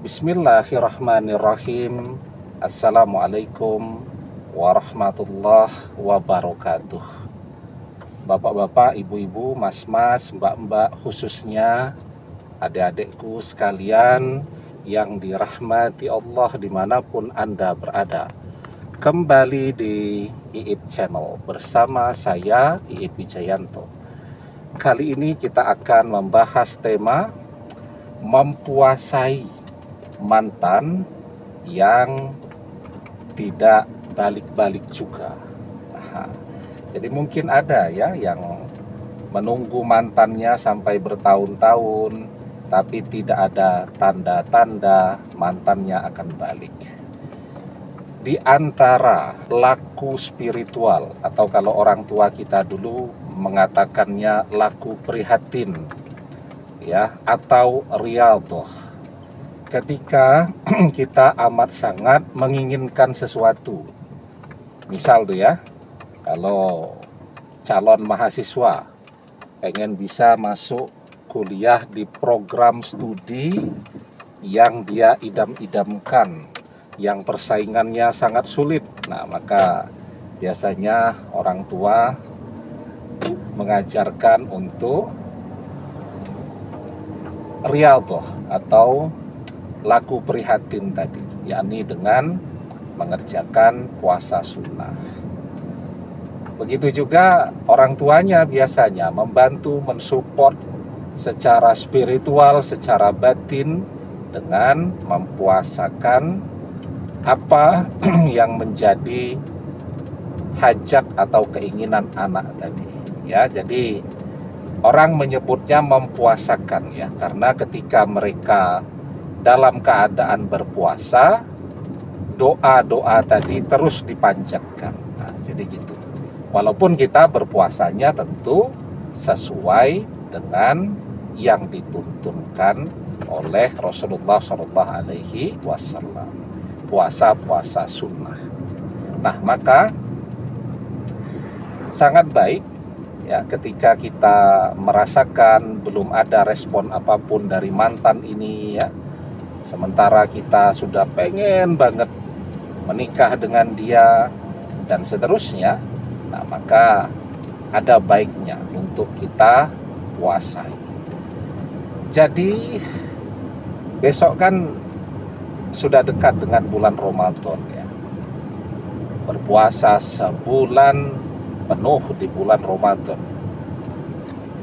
Bismillahirrahmanirrahim. Assalamualaikum warahmatullahi wabarakatuh. Bapak-bapak, ibu-ibu, mas-mas, mbak-mbak, khususnya adik-adikku sekalian yang dirahmati Allah dimanapun Anda berada. Kembali di Iip Channel bersama saya, Iip Wijayanto. Kali ini kita akan membahas tema mempuasai mantan yang tidak balik-balik juga. Jadi mungkin ada ya yang menunggu mantannya sampai bertahun-tahun, tapi tidak ada tanda-tanda mantannya akan balik. Di antara laku spiritual, atau kalau orang tua kita dulu mengatakannya laku prihatin, ya, atau riyadhah, ketika kita amat sangat menginginkan sesuatu. Misal tuh ya, kalau calon mahasiswa pengen bisa masuk kuliah di program studi yang dia idam-idamkan, yang persaingannya sangat sulit. Nah, maka biasanya orang tua mengajarkan untuk riyadhah atau laku prihatin tadi, yakni dengan mengerjakan puasa sunnah. Begitu juga orang tuanya biasanya membantu mensupport secara spiritual, secara batin dengan mempuasakan apa yang menjadi hajat atau keinginan anak tadi. Ya, jadi orang menyebutnya mempuasakan ya, karena ketika mereka dalam keadaan berpuasa, doa-doa tadi terus dipanjatkan. Nah, jadi gitu. Walaupun kita berpuasanya tentu sesuai dengan yang dituntunkan oleh Rasulullah SAW, puasa-puasa sunnah. Nah, maka sangat baik ya ketika kita merasakan belum ada respon apapun dari mantan ini ya, sementara kita sudah pengen banget menikah dengan dia dan seterusnya. Nah, maka ada baiknya untuk kita puasai. Jadi besok kan sudah dekat dengan bulan Ramadan ya. Berpuasa sebulan penuh di bulan Ramadan.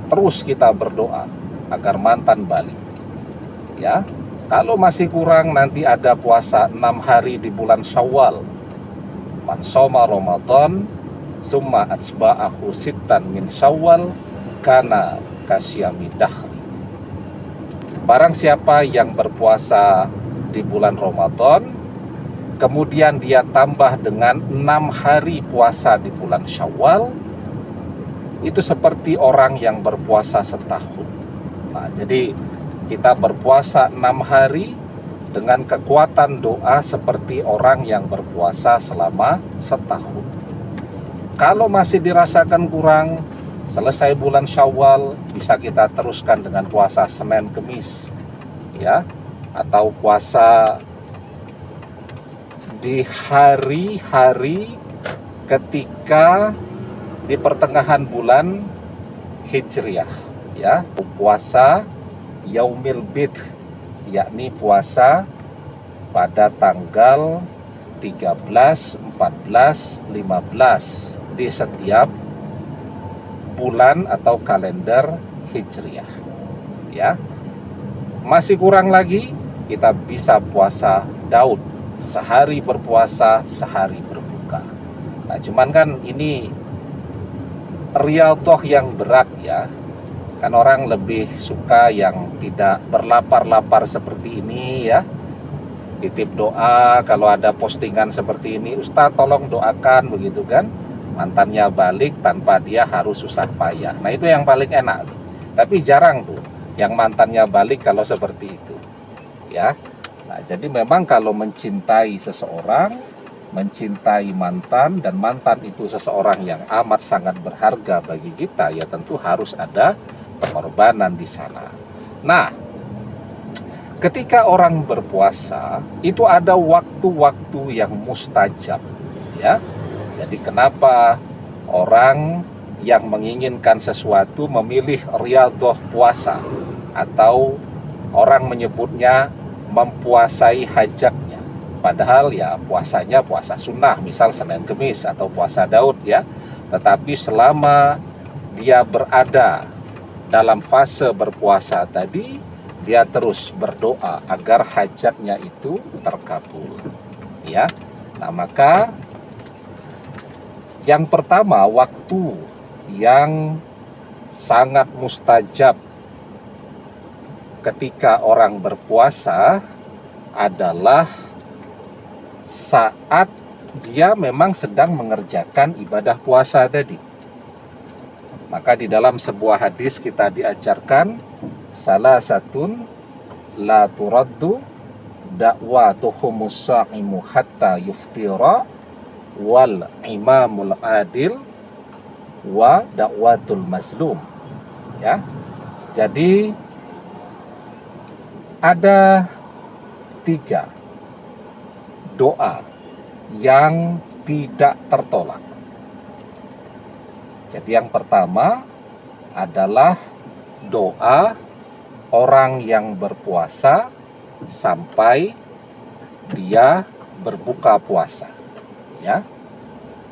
Terus kita berdoa agar mantan balik. Ya. Kalau masih kurang, nanti ada puasa 6 hari di bulan Syawal. Man shoma Ramadan summa atsba'ahu sittan min Syawal kana kasyami dahri. Barang siapa yang berpuasa di bulan Ramadan, kemudian dia tambah dengan 6 hari puasa di bulan Syawal, itu seperti orang yang berpuasa setahun. Nah, jadi kita berpuasa 6 hari dengan kekuatan doa seperti orang yang berpuasa selama setahun. Kalau masih dirasakan kurang, selesai bulan Syawal bisa kita teruskan dengan puasa Senin Kemis ya, atau puasa di hari-hari ketika di pertengahan bulan Hijriah ya, puasa Yaumil Bid, yakni puasa pada tanggal 13, 14, 15 di setiap bulan atau kalender Hijriah ya. Masih kurang lagi, kita bisa puasa Daud, sehari berpuasa, sehari berbuka. Nah, cuman kan ini riyadhah yang berat ya. Kan orang lebih suka yang tidak berlapar-lapar seperti ini ya. Titip doa kalau ada postingan seperti ini, Ustadz tolong doakan begitu kan, mantannya balik tanpa dia harus susah payah. Nah, itu yang paling enak tuh. Tapi jarang tuh yang mantannya balik kalau seperti itu ya. Nah, jadi memang kalau mencintai seseorang, mencintai mantan, dan mantan itu seseorang yang amat sangat berharga bagi kita, ya tentu harus ada pengorbanan di sana. Nah, ketika orang berpuasa itu ada waktu-waktu yang mustajab, ya. Jadi kenapa orang yang menginginkan sesuatu memilih riyadhah puasa, atau orang menyebutnya mempuasai hajatnya, padahal ya puasanya puasa sunnah, misal Senin Kemis atau puasa Daud, ya. Tetapi selama dia berada dalam fase berpuasa tadi, dia terus berdoa agar hajatnya itu terkabul, ya. Nah, maka yang pertama, waktu yang sangat mustajab ketika orang berpuasa adalah saat dia memang sedang mengerjakan ibadah puasa tadi. Maka di dalam sebuah hadis kita diajarkan, salah satun la turaddu da'watuhumus sha'imu hatta yuftira wal imamul adil wa da'watul mazlum, ya. Jadi ada 3 doa yang tidak tertolak. Jadi yang pertama adalah doa orang yang berpuasa sampai dia berbuka puasa, ya.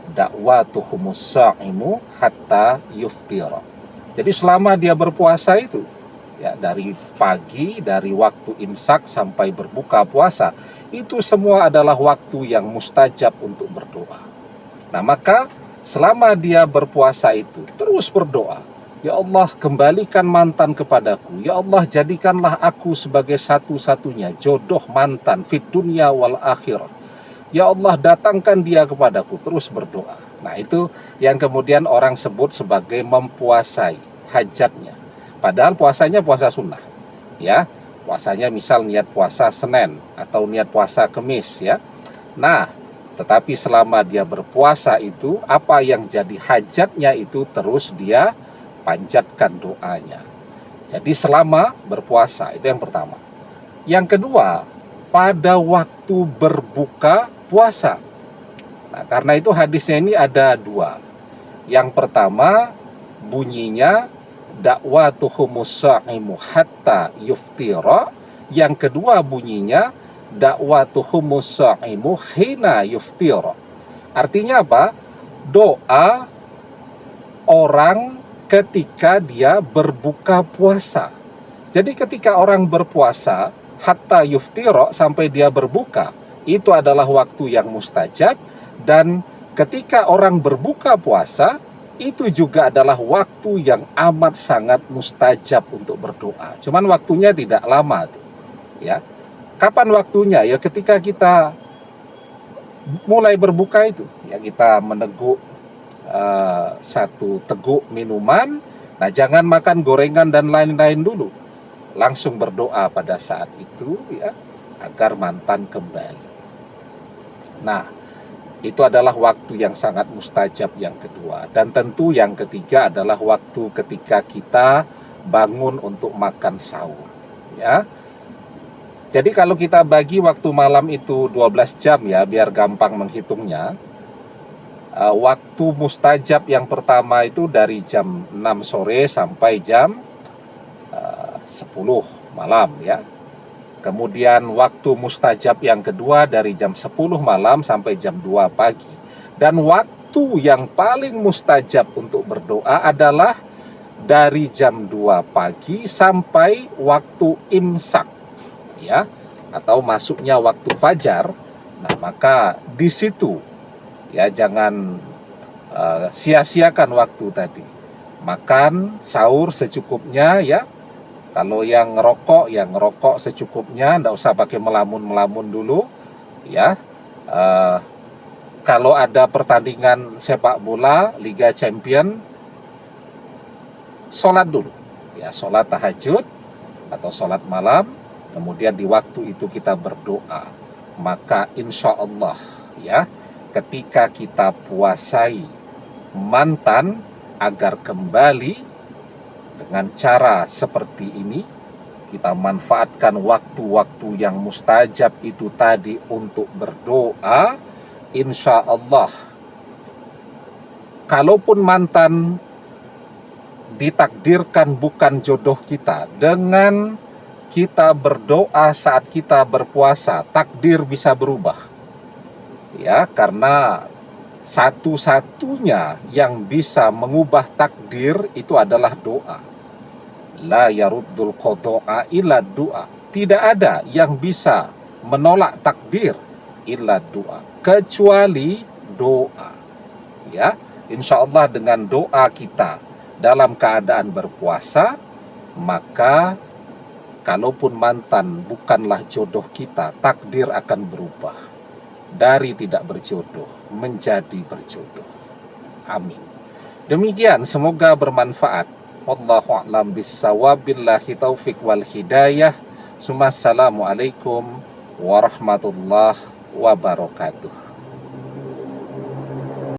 Da'watuhumus sha'imu hatta yuftira. Jadi selama dia berpuasa itu, ya, dari pagi, dari waktu imsak sampai berbuka puasa, itu semua adalah waktu yang mustajab untuk berdoa. Nah, maka selama dia berpuasa itu terus berdoa, ya Allah, kembalikan mantan kepadaku, ya Allah, jadikanlah aku sebagai satu-satunya jodoh mantan fid dunya wal akhirah, ya Allah, datangkan dia kepadaku, terus berdoa. Nah, itu yang kemudian orang sebut sebagai mempuasai hajatnya. Padahal puasanya puasa sunnah, ya. Puasanya misal niat puasa Senin atau niat puasa Kemis, ya. Nah, tetapi selama dia berpuasa itu, apa yang jadi hajatnya itu terus dia panjatkan doanya. Jadi selama berpuasa, itu yang pertama. Yang kedua, pada waktu berbuka puasa. Nah, karena itu hadisnya ini ada 2. Yang pertama bunyinya da'watuhumus sha'imu hatta yuftira. Yang kedua bunyinya da'watuhumus sha'imu hina yuftira. Artinya apa? Doa orang ketika dia berbuka puasa. Jadi ketika orang berpuasa hatta yuftira, sampai dia berbuka, itu adalah waktu yang mustajab. Dan ketika orang berbuka puasa, itu juga adalah waktu yang amat sangat mustajab untuk berdoa. Cuman waktunya tidak lama tuh, ya. Kapan waktunya? Ya ketika kita mulai berbuka itu, ya, kita meneguk satu teguk minuman. Nah, jangan makan gorengan dan lain-lain dulu. Langsung berdoa pada saat itu, ya, agar mantan kembali. Nah, itu adalah waktu yang sangat mustajab yang kedua. Dan tentu yang ketiga adalah waktu ketika kita bangun untuk makan sahur, ya. Jadi kalau kita bagi waktu malam itu 12 jam, ya, biar gampang menghitungnya. Waktu mustajab yang pertama itu dari jam 6 sore sampai jam 10 malam, ya. Kemudian waktu mustajab yang kedua dari jam 10 malam sampai jam 2 pagi. Dan waktu yang paling mustajab untuk berdoa adalah dari jam 2 pagi sampai waktu imsak, ya, atau masuknya waktu fajar. Nah, maka di situ, ya, jangan sia-siakan waktu tadi. Makan sahur secukupnya, ya. Kalau yang ngerokok secukupnya, nggak usah pakai melamun-melamun dulu, ya. Kalau ada pertandingan sepak bola Liga Champion, sholat dulu, ya, sholat tahajud atau sholat malam. Kemudian di waktu itu kita berdoa. Maka insya Allah, ya, ketika kita puasai mantan agar kembali dengan cara seperti ini, kita manfaatkan waktu-waktu yang mustajab itu tadi untuk berdoa, insya Allah, kalaupun mantan ditakdirkan bukan jodoh kita, dengan kita berdoa saat kita berpuasa, takdir bisa berubah. Ya, karena satu-satunya yang bisa mengubah takdir itu adalah doa. La yaruddul qada'a illa doa. Tidak ada yang bisa menolak takdir illa doa, kecuali doa. Ya, insya Allah dengan doa kita dalam keadaan berpuasa, maka kalaupun mantan bukanlah jodoh kita, takdir akan berubah dari tidak berjodoh menjadi berjodoh. Amin. Demikian, semoga bermanfaat. Wallahu a'lam bissawab, billahi taufik wal hidayah. Assalamualaikum warahmatullahi wabarakatuh.